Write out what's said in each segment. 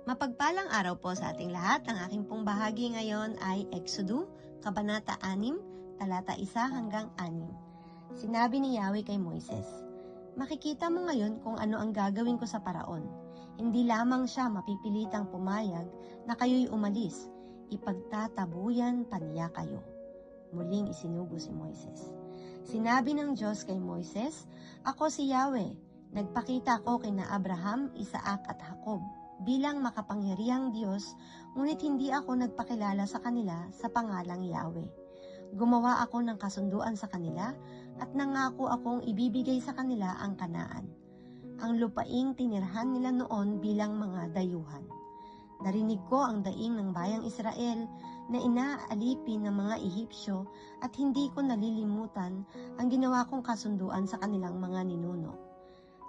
Mapagpalang araw po sa ating lahat. Ang aking pong bahagi ngayon ay Exodo, Kabanata 6, talata 1 hanggang 6. Sinabi ni Yahweh kay Moises, "Makikita mo ngayon kung ano ang gagawin ko sa paraon. Hindi lamang siya mapipilitang pumayag na kayo'y umalis, ipagtatabuyan pa niya kayo." Muling isinugo si Moises. Sinabi ng Diyos kay Moises, "Ako si Yahweh, nagpakita ko kina Abraham, Isaac at Jacob bilang makapangyarihang Diyos, ngunit hindi ako nagpakilala sa kanila sa pangalang Yahweh. Gumawa ako ng kasunduan sa kanila at nangako akong ibibigay sa kanila ang Kanaan, ang lupaing tinirhan nila noon bilang mga dayuhan. Narinig ko ang daing ng bayang Israel na inaalipin ng mga Ehipsyo at hindi ko nalilimutan ang ginawa kong kasunduan sa kanilang mga ninuno.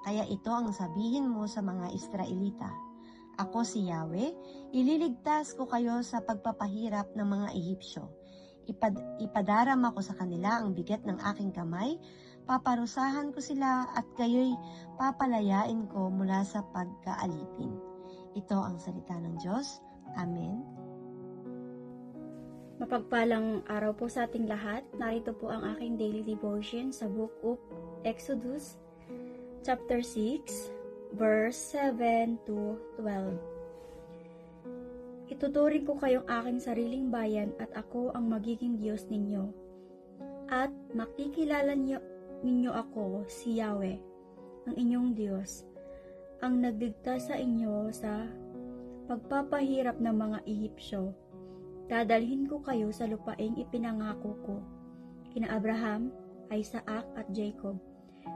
Kaya ito ang sabihin mo sa mga Israelita, ako si Yahweh, ililigtas ko kayo sa pagpapahirap ng mga Ehipsyo. Ipadarama ko sa kanila ang bigat ng aking kamay, paparusahan ko sila at kayo'y papalayain ko mula sa pagkaalipin." Ito ang salita ng Diyos. Amen. Mapagpalang araw po sa ating lahat. Narito po ang aking daily devotion sa Book of Exodus, chapter 6, verse 7 to 12. Ituturing ko kayong aking sariling bayan at ako ang magiging Diyos ninyo. At makikilala ninyo ako, si Yahweh, ang inyong Diyos, ang nagligtas sa inyo sa pagpapahirap ng mga Ehipsyo. Dadalhin ko kayo sa lupaing ipinangako ko kina Abraham, Isaac at Jacob,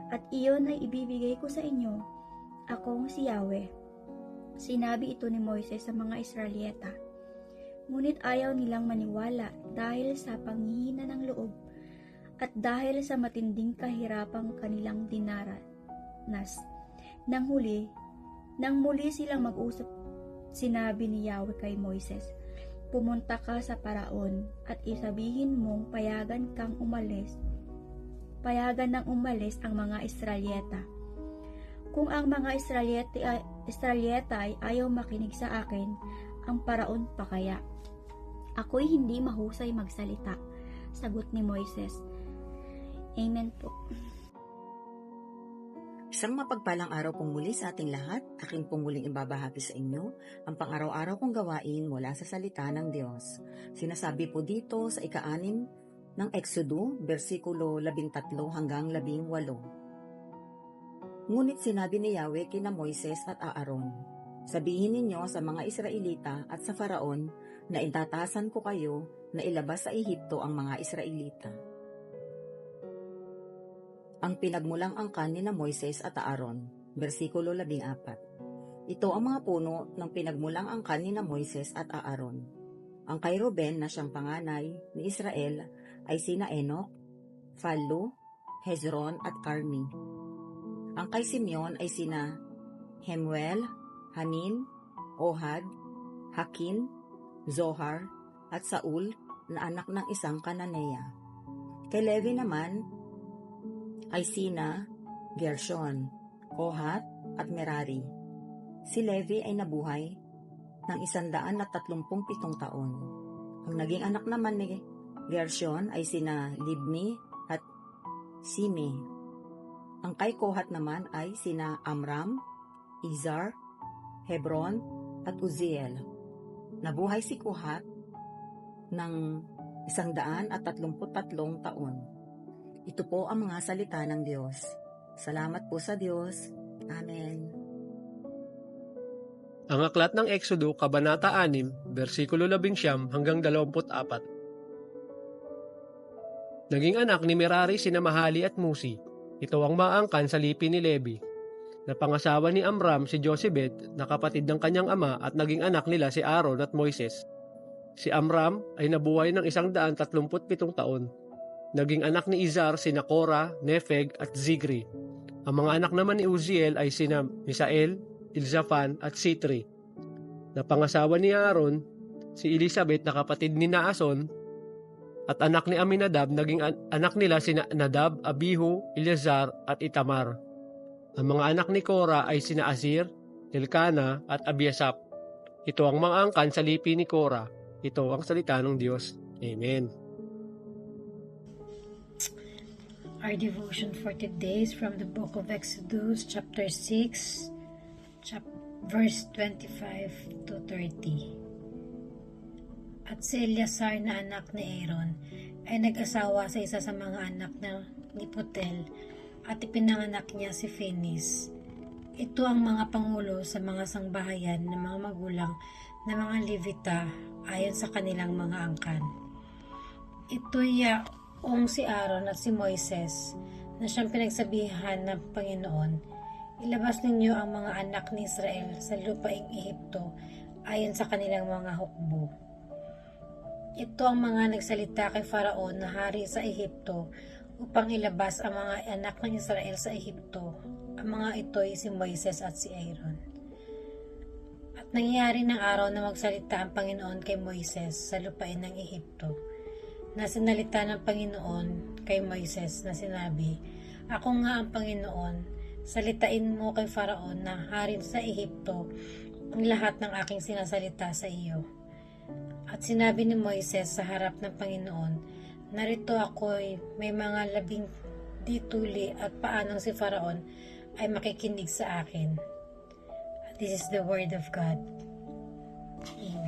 at iyon ay ibibigay ko sa inyo. Akong si Yahweh. Sinabi ito ni Moises sa mga Israelita. Ngunit ayaw nilang maniwala dahil sa panghihina ng loob at dahil sa matinding kahirapang kanilang dinaranas. Nang muli silang mag-usap, sinabi ni Yahweh kay Moises, "Pumunta ka sa Paraon at isabihin mong payagan nang umalis ang mga Israelita. Kung ang mga Israelita ay ayaw makinig sa akin, ang Paraon pa kaya? Ako'y hindi mahusay magsalita," sagot ni Moises. Amen po. Isang mapagpalang araw pong muli sa ating lahat. Aking pong muling ibabahagi sa inyo ang pang-araw-araw kong gawain mula sa salita ng Diyos. Sinasabi po dito sa ika-6 ng Exodo, versikulo 13 hanggang 18. Ngunit sinabi ni Yahweh kina Moises at Aaron, "Sabihin ninyo sa mga Israelita at sa Faraon na itatasan ko kayo na ilabas sa Ehipto ang mga Israelita." Ang pinagmulang angkan ni na Moises at Aaron, versikulo 14. Ito ang mga puno ng pinagmulang angkan ni na Moises at Aaron. Ang kay Ruben na siyang panganay ni Israel ay sina Enoch, Fallu, Hezron at Carmi. Ang kay Simeon ay sina Hemuel, Hanin, Ohad, Hakin, Zohar, at Saul na anak ng isang Kananea. Kay Levi naman ay sina Gershon, Kohat at Merari. Si Levi ay nabuhay ng 137 taon. Ang naging anak naman ni Gershon ay sina Libni at Simi. Ang kay Kohat naman ay sina Amram, Izar, Hebron at Uziel. Nabuhay si Kohat ng 133 taon. Ito po ang mga salita ng Diyos. Salamat po sa Diyos. Amen. Ang aklat ng Exodo, Kabanata 6, versikulo 19 hanggang 24. Naging anak ni Merari sina Mahali at Musi. Ito ang maangkan sa lipi ni Levi. Napangasawa ni Amram si Jochebed na kapatid ng kanyang ama at naging anak nila si Aaron at Moises. Si Amram ay nabuhay ng 137 taon. Naging anak ni Izar sina Korah, Nefeg at Zigri. Ang mga anak naman ni Uziel ay sina Misael, Ilzaphan at Sitri. Napangasawa ni Aaron si Elizabeth na kapatid ni Naason at anak ni Aminadab. Naging anak nila sina Nadab, Abihu, Eleazar at Itamar. Ang mga anak ni Korah ay sina Azir, Elkana at Abiasap. Ito ang mga angkan sa lipi ni Korah. Ito ang salita ng Diyos. Amen. Our devotion for today is from the book of Exodus, chapter 6, verse 25 to 30. At si Eleazar na anak ni Aaron ay nag-asawa sa isa sa mga anak ni Putel at ipinanganak niya si Phinehas. Ito ang mga pangulo sa mga sangbahayan ng mga magulang ng mga Levita ayon sa kanilang mga angkan. Ito'y si Aaron at si Moises na siyang pinagsabihan ng Panginoon, ilabas ninyo ang mga anak ni Israel sa lupaing Ehipto ayon sa kanilang mga hukbo. Ito ang mga nagsalita kay Faraon na hari sa Ehipto upang ilabas ang mga anak ng Israel sa Ehipto. Ang mga ito'y si Moises at si Aaron. At nangyari ng araw na magsalita ang Panginoon kay Moises sa lupain ng Ehipto, na sinalita ng Panginoon kay Moises na sinabi, Ako nga ang Panginoon, salitain mo kay Faraon na hari sa Ehipto ang lahat ng aking sinasalita sa iyo. At sinabi ni Moises sa harap ng Panginoon, Narito ako'y may mga labing dituli at paanong si Faraon ay makikinig sa akin. This is the word of God. Amen.